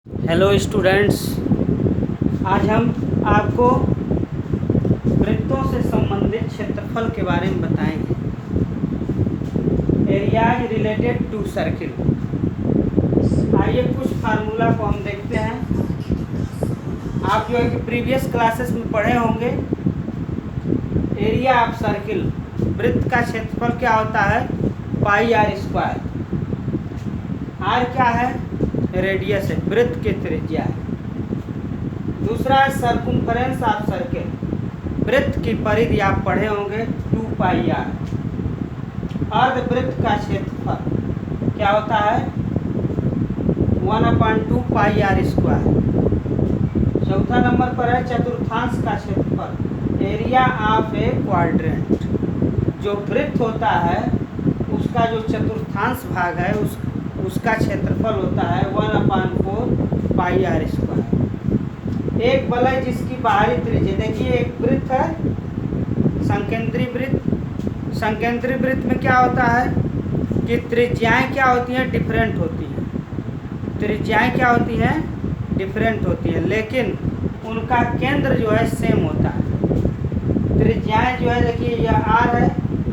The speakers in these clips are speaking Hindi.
हेलो स्टूडेंट्स, आज हम आपको वृत्तों से संबंधित क्षेत्रफल के बारे में बताएंगे। Areas related to circle. आइए कुछ फार्मूला को हम देखते हैं। आप जो है कि प्रीवियस क्लासेस में पढ़े होंगे, एरिया ऑफ सर्किल, वृत्त का क्षेत्रफल क्या होता है, पाई आर स्क्वायर। आर क्या है, रेडियस है, वृत्त की त्रिज्या है। दूसरा है सर्कुम्फरेंस ऑफ सर्किल, वृत्त की परिधि आप पढ़े होंगे 2 पाई आर। अर्धवृत्त का क्षेत्रफल क्या होता है, 1/2 पाई आर स्क्वायर। चौथा नंबर पर है चतुर्थांश का क्षेत्रफल, एरिया ऑफ ए क्वाड्रेंट। जो वृत्त होता है उसका जो चतुर्थांश भाग है उसका क्षेत्रफल होता है 1/4 पाई आर स्क्वायर। एक वलय जिसकी बाहरी त्रिज्या, देखिए एक वृत्त है संकेंद्री वृत्त। संकेंद्री वृत्त में क्या होता है कि त्रिज्याएं क्या होती हैं, डिफरेंट होती हैं। त्रिज्याएं क्या होती हैं, डिफरेंट होती हैं, लेकिन उनका केंद्र जो है सेम होता है। त्रिज्याएं जो है, देखिए यह आर है,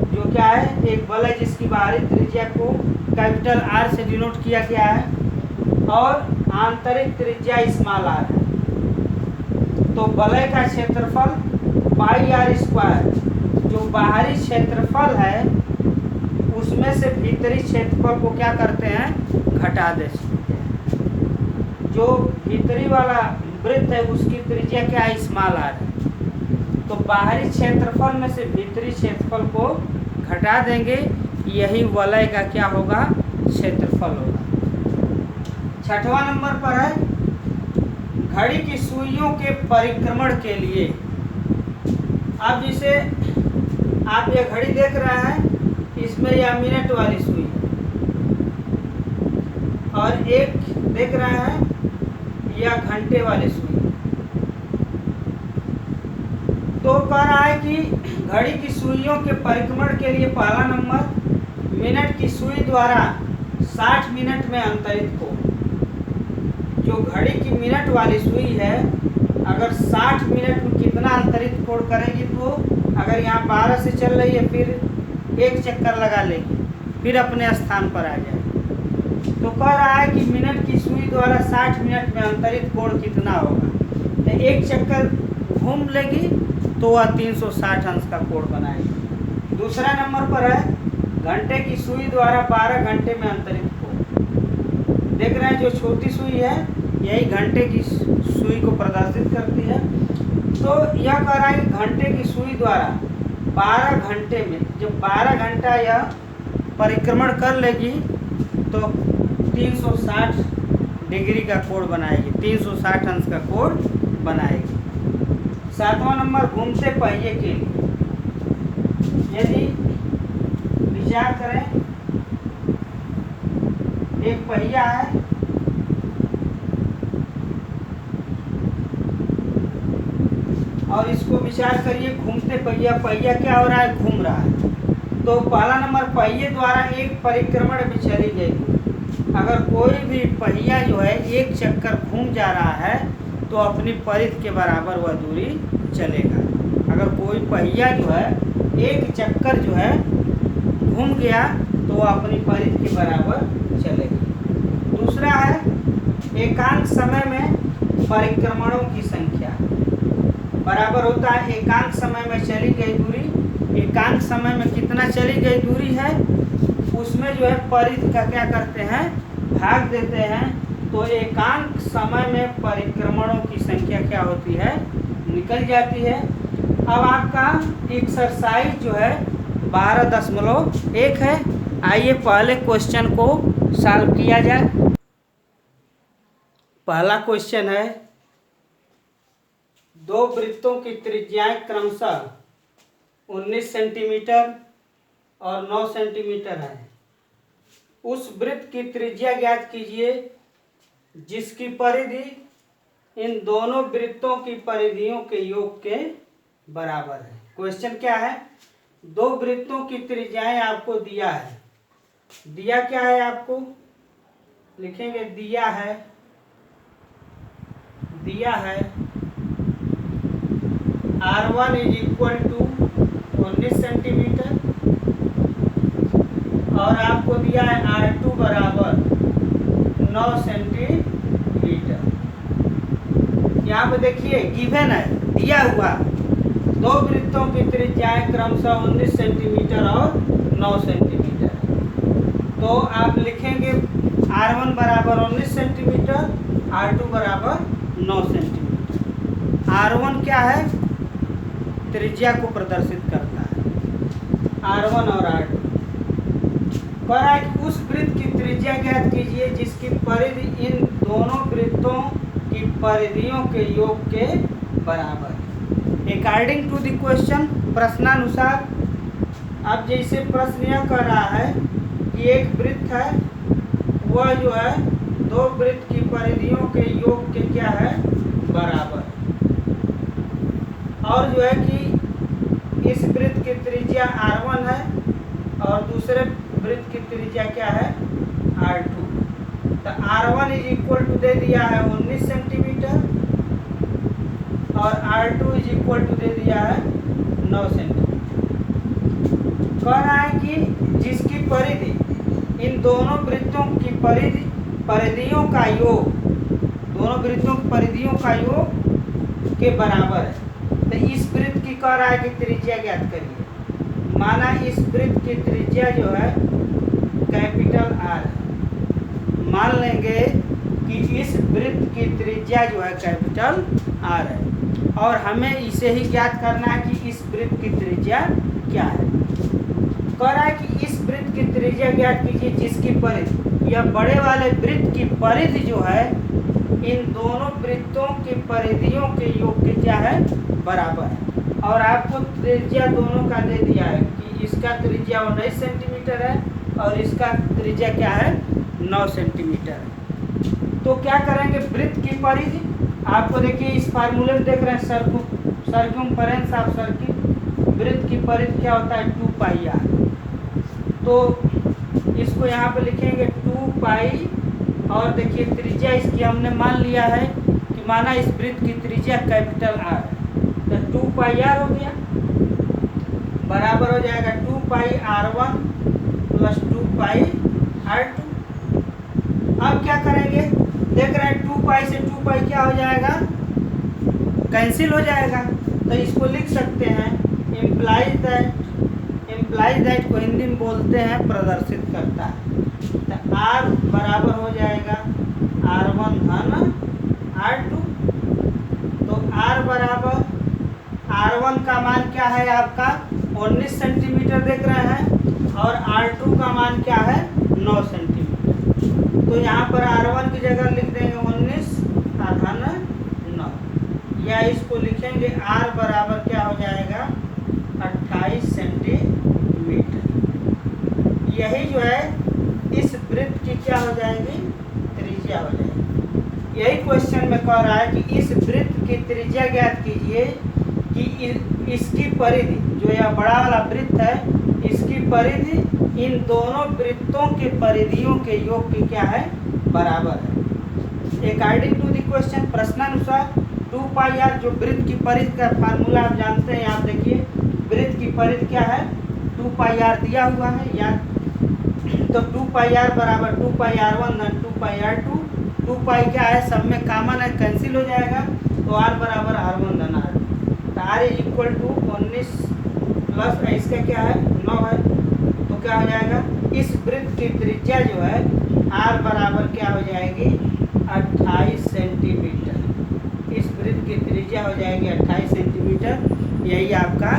जो क्या है, एक वलय जिसकी बाहरी त्रिज्या को कैपिटल आर से डिनोट किया गया है और आंतरिक त्रिज्या स्मॉल आर है। तो वलय का क्षेत्रफल पाई आर स्क्वायर, जो बाहरी क्षेत्रफल है उसमें से भीतरी क्षेत्रफल को क्या करते हैं, घटा देते हैं। जो भीतरी वाला वृत्त है उसकी त्रिज्या क्या है, स्मॉल आर है। तो बाहरी क्षेत्रफल में से भीतरी क्षेत्रफल को घटा देंगे, यही वलय का क्या होगा, क्षेत्रफल होगा। छठवां नंबर पर है घड़ी की सुइयों के परिक्रमण के लिए। अब जिसे आप ये घड़ी देख रहे हैं, इसमें यह मिनट वाली सुई और एक देख रहे हैं यह घंटे वाली सुई। तो कह रहा है कि घड़ी की सुइयों के परिक्रमण के लिए पहला नंबर, मिनट की सुई द्वारा 60 मिनट में अंतरित को। जो घड़ी की मिनट वाली सुई है, अगर 60 मिनट में कितना अंतरित कोण करेगी, तो अगर यहाँ 12 से चल रही है फिर एक चक्कर लगा लेगी, फिर अपने स्थान पर आ जाएगी। तो कह रहा है कि मिनट की सुई द्वारा 60 मिनट में अंतरित कोण कितना होगा। तो एक चक्कर घूम लेगी तो वह 360 अंश का कोण बनाएगी। दूसरा नंबर पर है घंटे की सुई द्वारा 12 घंटे में अंतरित कोण। देख रहे हैं जो छोटी सुई है यही घंटे की सुई को प्रदर्शित करती है। तो यह कह रहा है कि घंटे की सुई द्वारा 12 घंटे में, जब 12 घंटा यह परिक्रमण कर लेगी तो 360 डिग्री का कोण बनाएगी, 360 अंश का कोण बनाएगी। सातवां नंबर घूमते पहिए के लिए। यदि विचार करें, एक पहिया है और इसको विचार करिए घूमते पहिया, पहिया क्या हो रहा है, घूम रहा है। तो पहला नंबर पहिए द्वारा एक परिक्रमण में चली गई। अगर कोई भी पहिया जो है एक चक्कर घूम जा रहा है तो अपनी परिधि के बराबर वह दूरी चलेगा। अगर कोई पहिया जो है एक चक्कर जो है घूम गया तो वह अपनी परिधि के बराबर चलेगा। दूसरा है एकांक समय में परिक्रमणों की संख्या बराबर होता है एकांक समय में चली गई दूरी। एकांक समय में कितना चली गई दूरी है उसमें जो है परिधि का क्या करते हैं, भाग देते हैं। तो एकांक समय में परिक्रमणों की संख्या क्या होती है, निकल जाती है। अब आपका एक्सरसाइज जो है 12.1 है। आइए पहले क्वेश्चन को सॉल्व किया जाए। पहला क्वेश्चन है, दो वृत्तों की त्रिज्याएं क्रमशः 19 सेंटीमीटर और 9 सेंटीमीटर है। उस वृत्त की त्रिज्या ज्ञात कीजिए जिसकी परिधि इन दोनों वृत्तों की परिधियों के योग के बराबर है। क्वेश्चन क्या है, दो वृत्तों की त्रिज्याएं आपको दिया है। दिया क्या है, आपको लिखेंगे दिया है दिया है R1 is equal to 19 centimetre और आपको दिया है R2 बराबर 9 सेंटीमीटर। यहाँ पे देखिए गिवन है, दिया हुआ दो वृत्तों की त्रिज्याएं क्रमशः 19 सेंटीमीटर और 9 सेंटीमीटर। तो आप लिखेंगे R1 बराबर 19 सेंटीमीटर, R2 बराबर 9 सेंटीमीटर। R1 क्या है? त्रिज्या को प्रदर्शित करता है, R1 और R2। कह रहा है कि उस वृत्त की त्रिज्या ज्ञात कीजिए जिसकी परिधि इन दोनों वृत्तों की परिधियों के योग के बराबर है। अकॉर्डिंग टू द क्वेश्चन, प्रश्नानुसार। अब जैसे प्रश्न यह कर रहा है कि एक वृत्त है, वह जो है दो वृत्त की परिधियों के योग के क्या है? बराबर। और जो है कि इस वृत्त की त्रिज्या R1 है और दूसरे वृत्त की त्रिज्या क्या है? R2। तो R1 इज इक्वल टू दे दिया है 19 सेंटीमीटर और R2 इज इक्वल टू दे दिया है 9 सेंटीमीटर। कह रहा है कि जिसकी परिधि इन दोनों वृत्तों की परिधियों का योग, दोनों वृत्तों की परिधियों का योग के बराबर है। तो इस वृत्त की कह रहा है कि त्रिज्या ज्ञात करिए। माना इस वृत्त की त्रिज्या जो है कैपिटल R है। मान लेंगे कि इस वृत्त की त्रिज्या जो है कैपिटल R है और हमें इसे ही ज्ञात करना है कि इस वृत्त की त्रिज्या क्या है। कह रहा है कि इस वृत्त की त्रिज्या ज्ञात कीजिए जिसकी परिधि, यह बड़े वाले वृत्त की परिधि जो है इन दोनों वृत्तों की परिधियों के योग के क्या है? बराबर है। और आपको त्रिज्या दोनों का दे दिया है कि इसका त्रिज्या 19 सेंटीमीटर है और इसका त्रिज्या क्या है? 9 सेंटीमीटर है। तो क्या करेंगे? वृत्त की परिधि, आपको देखिए इस फार्मूले में देख रहे हैं सर्कमफेरेंस ऑफ सर्किल, वृत्त की परिधि क्या होता है? 2 पाई r। तो इसको यहाँ पे लिखेंगे 2 पाई और देखिए त्रिज्या इसकी हमने मान लिया है कि माना इस वृत्त की त्रिज्या कैपिटल R है। तो 2 पाई r हो गया, बराबर हो जाएगा 2 पाई R1 प्लस 2 पाई R2। अब क्या करेंगे? देख रहे हैं 2 पाई से 2 पाई क्या हो जाएगा? कैंसिल हो जाएगा। तो इसको लिख सकते हैं इम्प्लाइज दैट को हिंदी में बोलते हैं प्रदर्शित करता है। तो R बराबर हो जाएगा R1 धन R2। तो R बराबर R1 का मान क्या है आपका? 19 सेंटीमीटर देख रहे हैं और R2 का मान क्या है? 9 सेंटीमीटर। तो यहाँ पर R1 की जगह लिख देंगे 19 धन 9, या इसको लिखेंगे R बराबर क्या हो जाएगा? 28 सेंटीमीटर। यही जो है इस वृत्त की क्या हो जाएगी? त्रिज्या हो जाएगी। यही क्वेश्चन में कह रहा है कि इस वृत्त की त्रिज्या ज्ञात कीजिए कि इसकी परिधि, जो यह बड़ा वाला वृत्त है, इसकी परिधि इन दोनों वृत्तों के परिधियों के योग के क्या है? बराबर है। अकॉर्डिंग टू द क्वेश्चन, प्रश्नानुसार 2 पाई r, जो वृत्त की परिधि का फार्मूला आप जानते हैं, आप देखिए वृत्त की परिधि क्या है? 2 पाई r दिया हुआ है या तो 2 पाई r बराबर 2 पाई R1 धन 2 पाई R2। 2 पाई क्या है? सब में कॉमन है, कैंसिल हो जाएगा। तो R बराबर R1 धन R2। तो R is equal to 19 plus इसका क्या है? 9 है। तो क्या हो जाएगा? इस वृत्त की त्रिज्या जो है R बराबर क्या हो जाएगी? 28 सेंटीमीटर। इस वृत्त की त्रिज्या हो जाएगी 28 सेंटीमीटर। यही आपका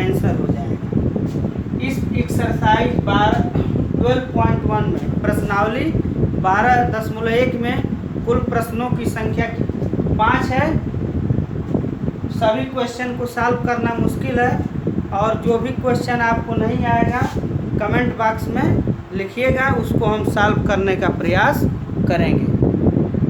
आंसर हो जाएगा। इस एक्सरसाइज 12.1 में प्रश्नावली 12.1 में कुल प्रश्नों की संख्या 5 है। सभी क्वेश्चन को सॉल्व करना मुश्किल है और जो भी क्वेश्चन आपको नहीं आएगा कमेंट बॉक्स में लिखिएगा, उसको हम सॉल्व करने का प्रयास करेंगे।